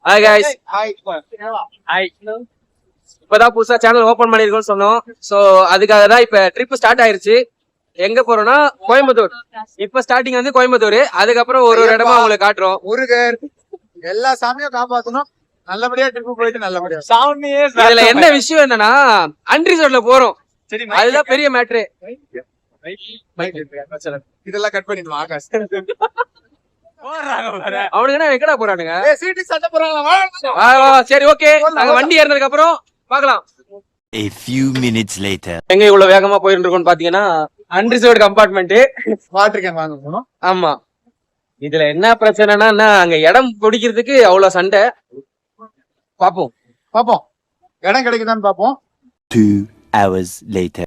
Hi guys. Hi. இப்பதான் புதுசா channel open பண்ணிருக்கோம்னு சொன்னோம். சோ அதுக்காக தான் இப்ப ட்ரிப் ஸ்டார்ட் ஆயிருச்சு. எங்க போறோம்னா கோயம்புத்தூர். இப்ப ஸ்டார்டிங் வந்து கோயம்புத்தூர். அதுக்கப்புறம் ஒரு ஒரு இடமா உங்களுக்கு காட்டுறோம். முருகர் எல்லா சாமியும் காப்பாத்தணும். நல்லபடியா ட்ரிப் போயிட்டு நல்லபடியா சாமியே. இதுல என்ன விஷயம் என்னன்னா அன்ரிசோர்ட்ல போறோம். அதுதான் பெரிய மேட்ரு. இதெல்லாம் கட் பண்ணிடுவோம். ஆகாஷ் அவனுக்கு எங்கடா போறானுங்க? சட்டை போறாங்க. சரி ஓகே, நாங்க வண்டி ஏறினதுக்கு அப்புறம் பாக்கலாம். A few minutes later. எங்க இவ்வளவு வேகமா போயிட்டு இருக்கோம்னு பாத்தீங்கன்னா அன்ரிசர்வ்ட் கம்பார்ட்மெண்ட். வாட்டர் கேன் வாங்க போனோம். ஆமா. இதுல என்ன பிரச்சனைனா அங்க இடம் பிடிக்கிறதுக்கு அவ்வளவு சண்டை. பாப்போம் இடம் கிடைக்குதான்னு பாப்போம். 2 hours later.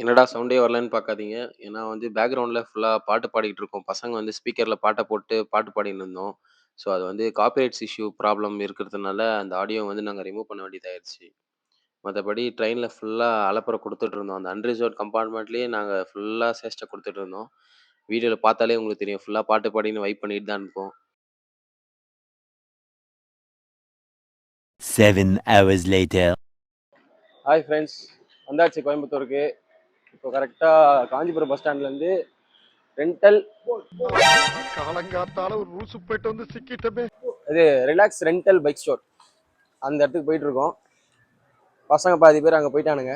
என்னடா சவுண்டே வரலன்னு பார்க்காதீங்க. ஏன்னா வந்து பேக்ரவுண்டில் ஃபுல்லாக பாட்டு பாடிக்கிட்டு இருக்கோம். பசங்க வந்து ஸ்பீக்கரில் பாட்டை போட்டு பாட்டு பாடின்னு இருந்தோம். ஸோ அது வந்து காப்பிரைட்ஸ் இஷ்யூ ப்ராப்ளம் இருக்கிறதுனால அந்த ஆடியோ வந்து நாங்கள் ரிமூவ் பண்ண வேண்டியதாகிடுச்சு. மற்றபடி ட்ரெயினில் ஃபுல்லாக அலப்பறை கொடுத்துட்டு இருந்தோம். அந்த அன்ரிசர்வ்ட் கம்பார்ட்மெண்ட்லேயே நாங்கள் ஃபுல்லாக சேஷ்டை கொடுத்துட்டு இருந்தோம். வீடியோவில் பார்த்தாலே உங்களுக்கு தெரியும், ஃபுல்லாக பாட்டு பாடின்னு வைப் பண்ணிட்டு தான் இருப்போம். 7 hours later. ஹாய் ஃப்ரெண்ட்ஸ், வந்தாச்சு கோயம்புத்தூருக்கு. இப்போ கரெக்டாக காஞ்சிபுரம் பஸ் ஸ்டாண்ட்லேருந்து ரெண்டல் காலங்காத்தால ஒரு ரூசு போயிட்டு வந்து சிக்கிட்டமே. இது ரிலாக்ஸ் ரெண்டல் பைக் ஸ்டோர், அந்த இடத்துக்கு போயிட்டு இருக்கோம். பசங்க பாதி பேர் அங்கே போயிட்டானுங்க.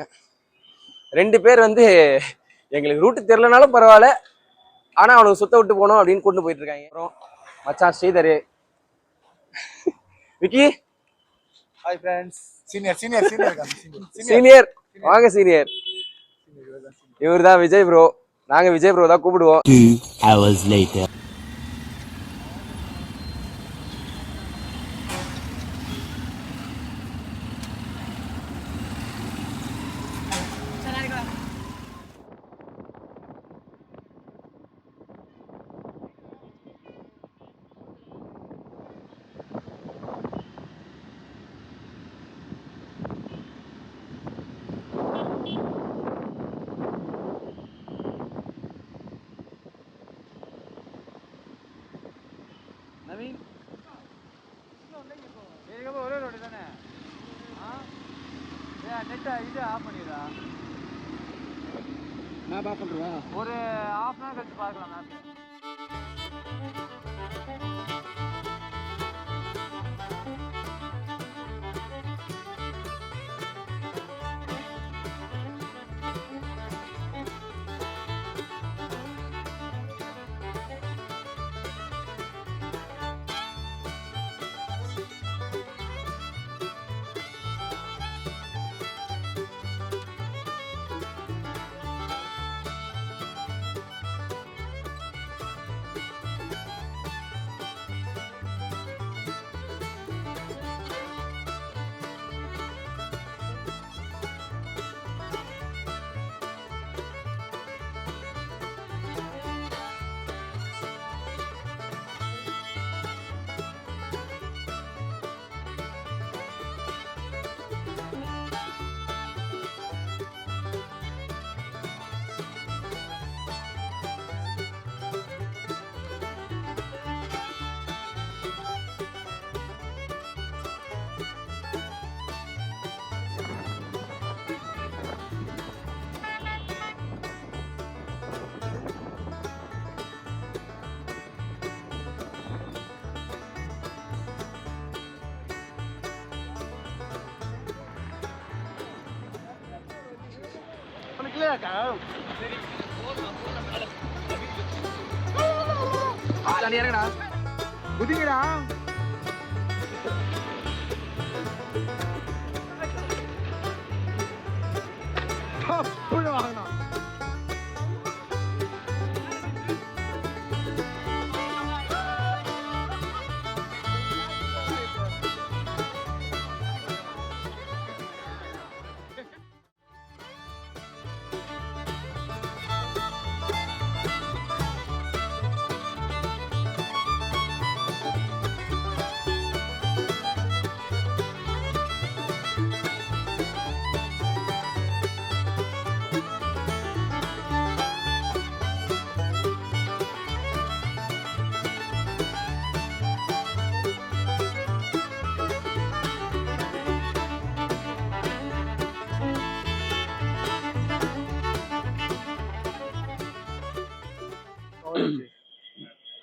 2 பேர் வந்து எங்களுக்கு ரூட்டு தெரிலனாலும் பரவாயில்ல, ஆனால் அவனுக்கு சுத்த விட்டு போகணும் அப்படின்னு கூட்டு போயிட்டு இருக்காங்க. அப்புறம் மச்சான் Sridhar, Vicky. Hi friends. Senior senior வாங்க சீனியர். இவர் தான் விஜய் ப்ரோ. நாங்க விஜய் ப்ரோ தான் கூப்பிடுவோம். 2 hours later. ஒரே ரோடு தானே. நெட்டை இது ஆஃப் பண்ணிடுறா. நான் பாக்க பண்றேன். ஒரு ½ hour கழிச்சு பார்க்கலாம் மேப். குதிங்கடா. வாங்கணும்.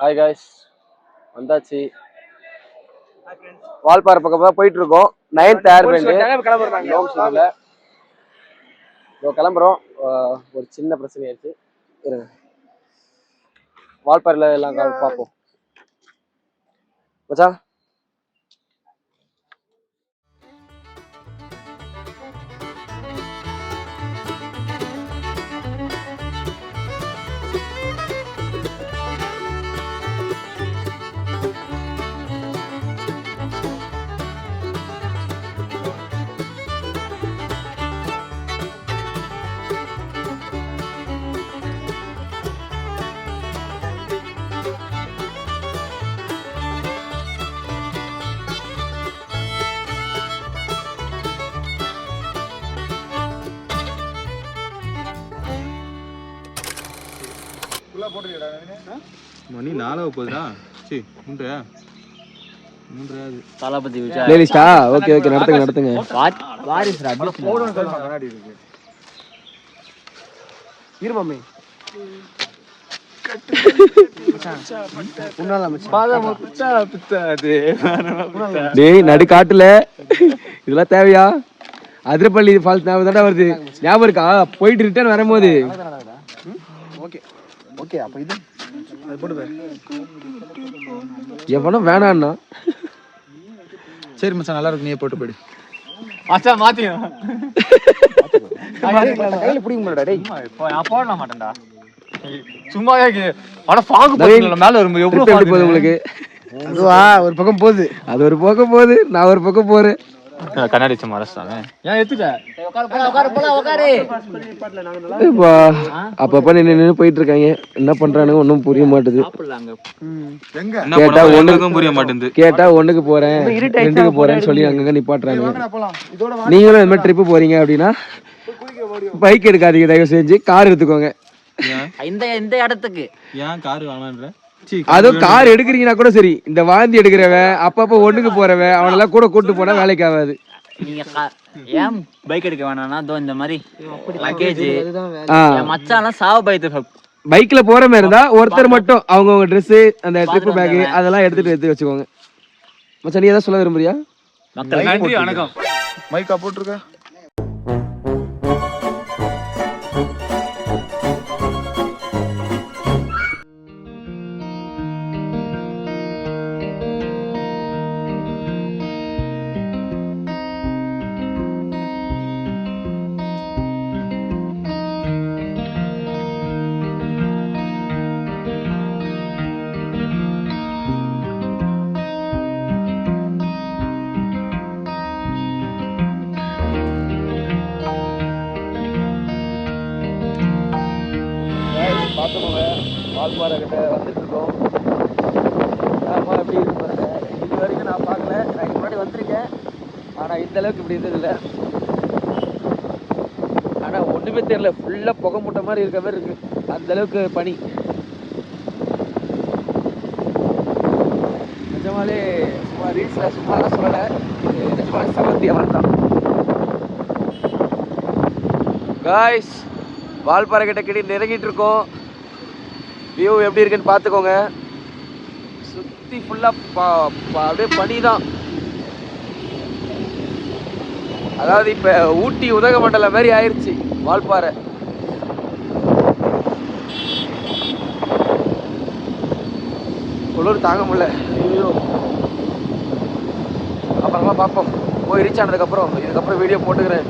ஹாய் காய்ஸ், வந்தாச்சு. வால்பாறை பக்கம் தான் போயிட்டு இருக்கோம். 9th ஏர்பேண்ட் கிளம்புறோம். ஒரு சின்ன பிரச்சனை ஆயிடுச்சு. வால்பாறையில் எல்லாம் பார்ப்போம் மச்சான். மணி 4 போகுதா? சரி 3 தளபதி பிளேலிஸ்டா? ஓகே ஓகே, நடத்துங்க. வாரிஸ் கண்ணாடி இருக்கு. இருமாமே டேய், நடு காட்டுல இதெல்லாம் தேவையா? அதிரப்பள்ளி ஃபால்ஸ் ஞாபகம் தானே வருது. ஞாபகம் இருக்கா? போயிட்டு ரிட்டர்ன் வரும்போது ஓகே அப்ப இது போடு. எவனும் வேணான்னா சரி மச்சான், நல்லா இருக்கு, நீயே போட்டு போயிடு. மச்சான் மாத்தி கையில பிடிக்க முடியல. டேய் நான் போட மாட்டேன்டா, சும்மா ஆனா பாங்கு மேல வரும். எவ்வளவு போகுது உங்களுக்கு? அதுவா ஒரு பக்கம் போகுது, அது ஒரு பக்கம் போகுது, நான் ஒரு பக்கம் போறேன். கண்ணாடி வச்சு மறைச்சாங்க. ஏன் எடுத்துட்ட? அப்பப்ப நின்று போயிட்டு இருக்காங்க. என்ன பண்றானுங்க ஒன்னும் புரிய மாட்டுது. கேட்டா ஒண்ணுக்கு போறேன், 2க்கு போறேன்னு சொல்லி அங்கங்க நிப்பாட்டுறாங்க. நீங்களும் இந்த மாதிரி ட்ரிப்பு போறீங்க அப்படின்னா பைக் எடுக்காதீங்க, தயவு செஞ்சு கார் எடுத்துக்கோங்க. இந்த இடத்துக்கு ஏன் கார் வாங்கலான்ற? அதுவும் கார் எடுக்கிறீங்கன்னா கூட சரி, இந்த வாந்தி எடுக்கிறவன் அப்பப்ப ஒண்ணுக்கு போறவன் அவனெல்லாம் கூட கூட்டு போனா வேலைக்கு ஆகாது. நீங்க ஏன் பைக் எடுக்க வேணாம்னா இந்த மாதிரி லக்கேஜ் மச்சான்லாம் சாவ பயத்து பைக்ல போற மாதிரி இருந்தா ஒருத்தர் மட்டும் அவங்கவுங்க ட்ரெஸ், அந்த ட்ரிப் பேக் அதெல்லாம் எடுத்து வச்சுக்கோங்க. மச்சான், நீ ஏதாவது சொல்ல விரும்புறியா? மக்கள் நன்றி, வணக்கம். மைக்கா போட்டுருக்க. பார்த்துக்கோங்க, வால்பாறை கிட்ட வந்துட்டு இருக்கோம். எப்படி இருக்கு இது வரைக்கும் நான் பார்க்கல. நான் முன்னாடி வந்திருக்கேன், ஆனால் இந்த அளவுக்கு இப்படி இருந்ததில்லை. ஆனால் ஒன்றுமே தெரியல, ஃபுல்லாக புகை மூட்டை மாதிரி இருக்க மாதிரி இருக்கு. அந்த அளவுக்கு பனி. நிஜமாலே சும்மா ரீல்ஸில் சும்மா சொல்லலை, நிஜமாலே சமர்த்தியவன் தான். காய்ஸ், வால்பாறை கிட்ட நெருங்கிட்டு இருக்கோம். வியூ எப்படி இருக்குன்னு பார்த்துக்கோங்க. சுற்றி ஃபுல்லாக அப்படியே பனி தான். அதாவது இப்போ ஊட்டி உதகமண்டலம் மாதிரி ஆயிடுச்சு வால்பாறை. குளிர் தாங்க முடியல. ஐயோ, அப்புறமா பார்ப்போம். போய் ரீச் ஆனதுக்கப்புறம் இதுக்கப்புறம் வீடியோ போட்டுக்கிறேன்.